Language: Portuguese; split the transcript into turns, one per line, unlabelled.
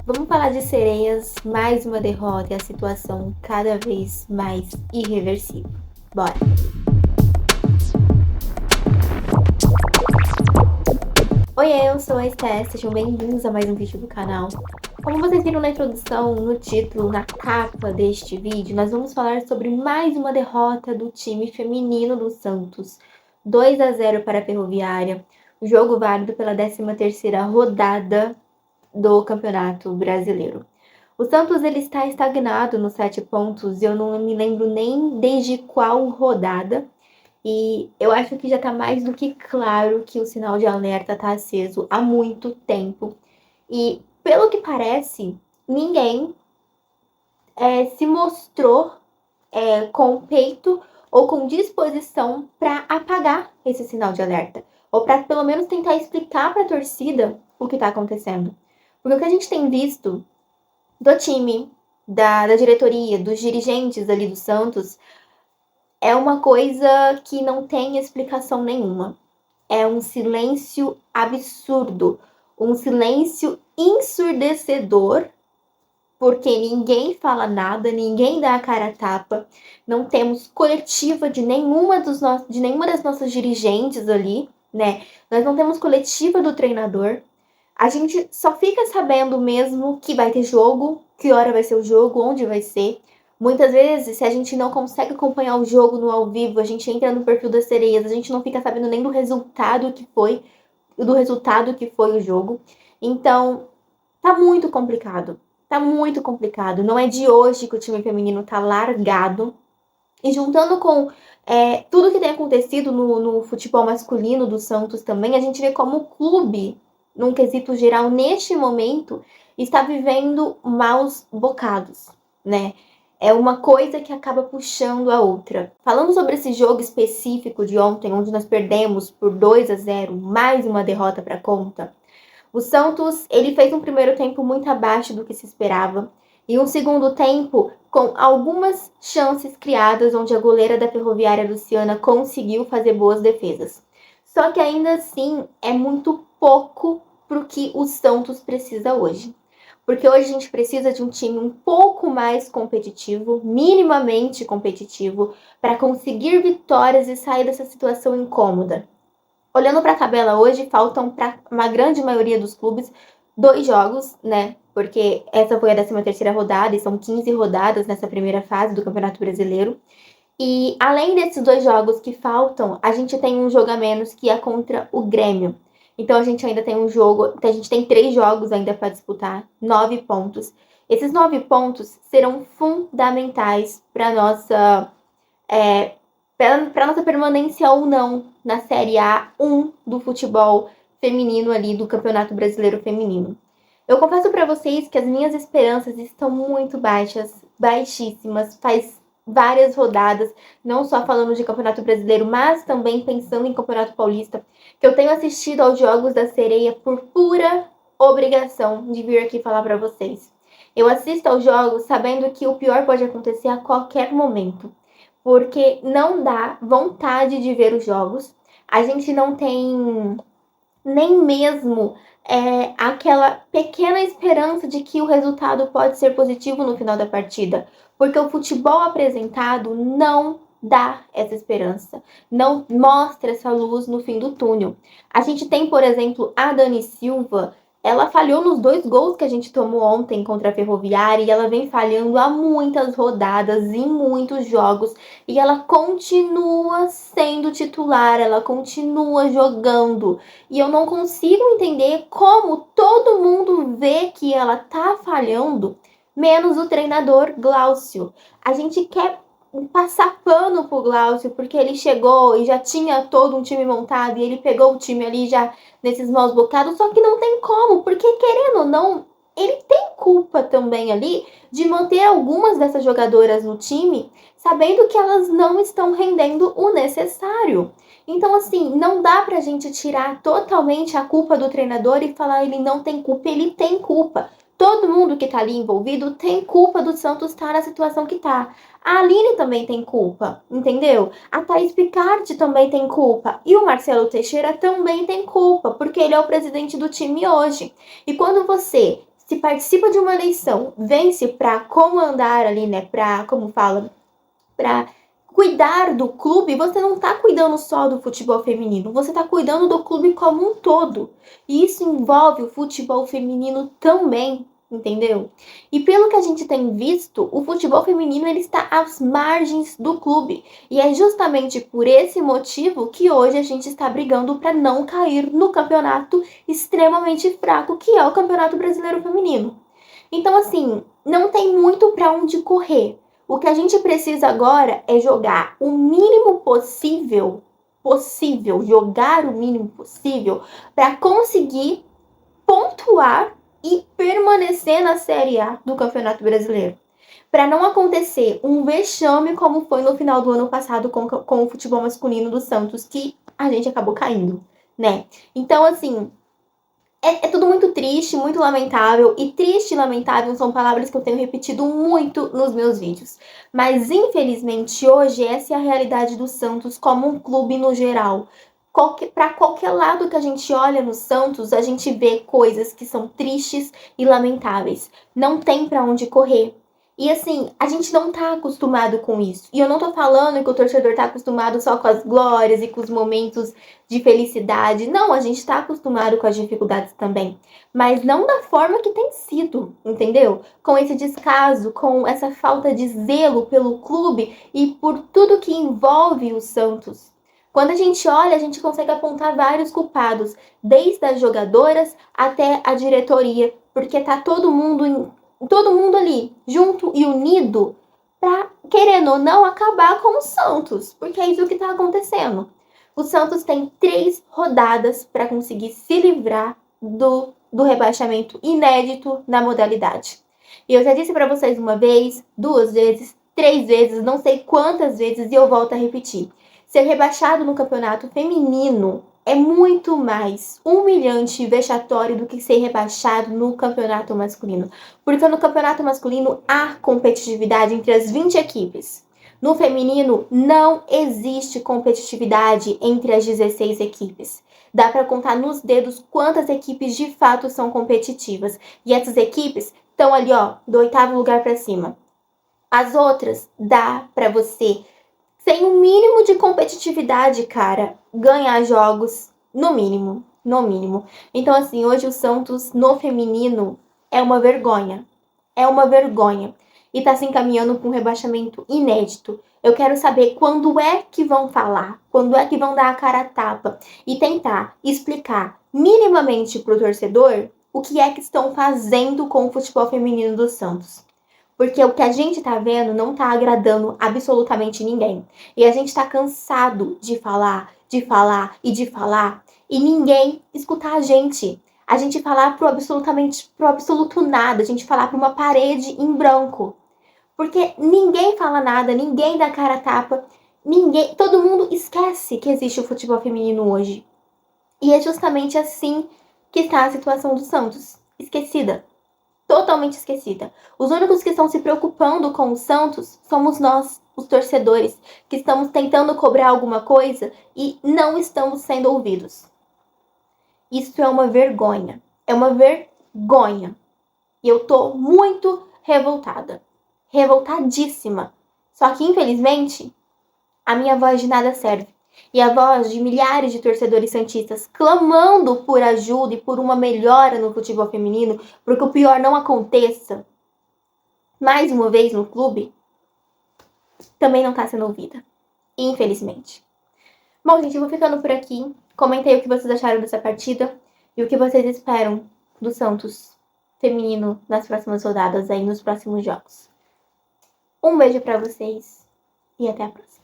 Vamos falar de Sereias, mais uma derrota e a situação cada vez mais irreversível. Bora! Oi, eu sou a Esté, sejam bem-vindos a mais um vídeo do canal. Como vocês viram na introdução, no título, na capa deste vídeo, nós vamos falar sobre mais uma derrota do time feminino do Santos. 2-0 para a Ferroviária, o jogo válido pela 13ª rodada do Campeonato Brasileiro. O Santos ele está estagnado nos 7 pontos, eu não me lembro nem desde qual rodada, e eu acho que já está mais do que claro que o sinal de alerta está aceso há muito tempo. E, pelo que parece, ninguém se mostrou com peito ou com disposição para apagar esse sinal de alerta, ou para pelo menos tentar explicar para a torcida o que está acontecendo. Porque o que a gente tem visto do time, da diretoria, dos dirigentes ali do Santos, é uma coisa que não tem explicação nenhuma. É um silêncio absurdo, um silêncio ensurdecedor, porque ninguém fala nada, ninguém dá a cara a tapa, não temos coletiva de nenhuma das nossas dirigentes ali, né? Nós não temos coletiva do treinador. A gente só fica sabendo mesmo que vai ter jogo, que hora vai ser o jogo, onde vai ser. Muitas vezes, se a gente não consegue acompanhar o jogo no ao vivo, a gente entra no perfil das Sereias, a gente não fica sabendo nem do resultado que foi o jogo. Então, tá muito complicado. Tá muito complicado. Não é de hoje que o time feminino tá largado. E juntando com tudo que tem acontecido no futebol masculino do Santos também, a gente vê como o clube, num quesito geral, neste momento, está vivendo maus bocados, né? É uma coisa que acaba puxando a outra. Falando sobre esse jogo específico de ontem, onde nós perdemos por 2-0, mais uma derrota para conta, o Santos ele fez um primeiro tempo muito abaixo do que se esperava e um segundo tempo com algumas chances criadas onde a goleira da Ferroviária Luciana conseguiu fazer boas defesas. Só que ainda assim é muito pouco para o que o Santos precisa hoje. Porque hoje a gente precisa de um time um pouco mais competitivo, minimamente competitivo, para conseguir vitórias e sair dessa situação incômoda. Olhando para a tabela hoje, faltam para uma grande maioria dos clubes 2 jogos, né? Porque essa foi a 13ª rodada e são 15 rodadas nessa primeira fase do Campeonato Brasileiro. E além desses 2 jogos que faltam, a gente tem um jogo a menos que é contra o Grêmio. Então a gente ainda tem um jogo, a gente tem 3 jogos ainda para disputar, 9 pontos. Esses 9 pontos serão fundamentais para nossa para nossa permanência ou não na Série A1 do futebol feminino ali do Campeonato Brasileiro Feminino. Eu confesso para vocês que as minhas esperanças estão muito baixas, baixíssimas, faz várias rodadas, não só falando de Campeonato Brasileiro, mas também pensando em Campeonato Paulista, que eu tenho assistido aos jogos da Sereia por pura obrigação de vir aqui falar para vocês. Eu assisto aos jogos sabendo que o pior pode acontecer a qualquer momento, porque não dá vontade de ver os jogos. A gente não tem nem mesmo aquela pequena esperança de que o resultado pode ser positivo no final da partida, porque o futebol apresentado não dá essa esperança, não mostra essa luz no fim do túnel. A gente tem, por exemplo, a Dani Silva. Ela falhou nos 2 gols que a gente tomou ontem contra a Ferroviária e ela vem falhando há muitas rodadas, em muitos jogos, e ela continua sendo titular, ela continua jogando. E eu não consigo entender como todo mundo vê que ela tá falhando, menos o treinador Glaucio. A gente quer passar pano pro Glaucio, porque ele chegou e já tinha todo um time montado e ele pegou o time ali já nesses maus bocados, só que não tem como, porque querendo ou não, ele tem culpa também ali de manter algumas dessas jogadoras no time, sabendo que elas não estão rendendo o necessário. Então, assim, não dá pra gente tirar totalmente a culpa do treinador e falar ele não tem culpa, ele tem culpa. Todo mundo que tá ali envolvido tem culpa do Santos estar na situação que tá. A Aline também tem culpa, entendeu? A Thaís Picard também tem culpa. E o Marcelo Teixeira também tem culpa, porque ele é o presidente do time hoje. E quando você se participa de uma eleição, vence para comandar ali, né, para, como fala, para cuidar do clube, você não está cuidando só do futebol feminino, você está cuidando do clube como um todo. E isso envolve o futebol feminino também, entendeu? E pelo que a gente tem visto, o futebol feminino ele está às margens do clube. E é justamente por esse motivo que hoje a gente está brigando para não cair no campeonato extremamente fraco que é o Campeonato Brasileiro Feminino. Então, assim, não tem muito para onde correr. O que a gente precisa agora é jogar o mínimo possível, jogar o mínimo possível para conseguir pontuar e permanecer na Série A do Campeonato Brasileiro. Para não acontecer um vexame como foi no final do ano passado com o futebol masculino do Santos, que a gente acabou caindo, né? Então, assim, é tudo muito triste, muito lamentável. E triste e lamentável são palavras que eu tenho repetido muito nos meus vídeos. Mas, infelizmente, hoje essa é a realidade do Santos como um clube no geral. Para qualquer lado que a gente olha no Santos, a gente vê coisas que são tristes e lamentáveis. Não tem para onde correr. E assim, a gente não tá acostumado com isso. E eu não tô falando que o torcedor tá acostumado só com as glórias e com os momentos de felicidade. Não, a gente tá acostumado com as dificuldades também. Mas não da forma que tem sido, entendeu? Com esse descaso, com essa falta de zelo pelo clube e por tudo que envolve o Santos. Quando a gente olha, a gente consegue apontar vários culpados, desde as jogadoras até a diretoria, porque tá todo mundo ali, junto e unido, para, querendo ou não, acabar com o Santos, porque é isso que está acontecendo. O Santos tem 3 rodadas para conseguir se livrar do rebaixamento inédito na modalidade. E eu já disse para vocês uma vez, 2 vezes, 3 vezes, não sei quantas vezes, e eu volto a repetir. Ser rebaixado no campeonato feminino é muito mais humilhante e vexatório do que ser rebaixado no campeonato masculino. Porque no campeonato masculino há competitividade entre as 20 equipes. No feminino não existe competitividade entre as 16 equipes. Dá para contar nos dedos quantas equipes de fato são competitivas. E essas equipes estão ali, ó, do 8º lugar para cima. As outras dá para você, sem um mínimo de competitividade, cara, ganhar jogos, no mínimo, no mínimo. Então, assim, hoje o Santos no feminino é uma vergonha. É uma vergonha. E tá se encaminhando para um rebaixamento inédito. Eu quero saber quando é que vão falar, quando é que vão dar a cara a tapa e tentar explicar minimamente pro torcedor o que é que estão fazendo com o futebol feminino do Santos. Porque o que a gente tá vendo não tá agradando absolutamente ninguém. E a gente tá cansado de falar, de falar e de falar. E ninguém escutar a gente. A gente falar pro absoluto nada. A gente falar pra uma parede em branco. Porque ninguém fala nada, ninguém dá cara a tapa. Todo mundo esquece que existe o futebol feminino hoje. E é justamente assim que está a situação do Santos. Esquecida. Totalmente esquecida. Os únicos que estão se preocupando com o Santos somos nós, os torcedores, que estamos tentando cobrar alguma coisa e não estamos sendo ouvidos. Isso é uma vergonha. É uma vergonha. E eu tô muito revoltada. Revoltadíssima. Só que, infelizmente, a minha voz de nada serve. E a voz de milhares de torcedores santistas clamando por ajuda e por uma melhora no futebol feminino, porque o pior não aconteça mais uma vez no clube, também não está sendo ouvida. Infelizmente. Bom, gente, eu vou ficando por aqui. Comentei o que vocês acharam dessa partida e o que vocês esperam do Santos feminino nas próximas rodadas aí, nos próximos jogos. Um beijo para vocês e até a próxima.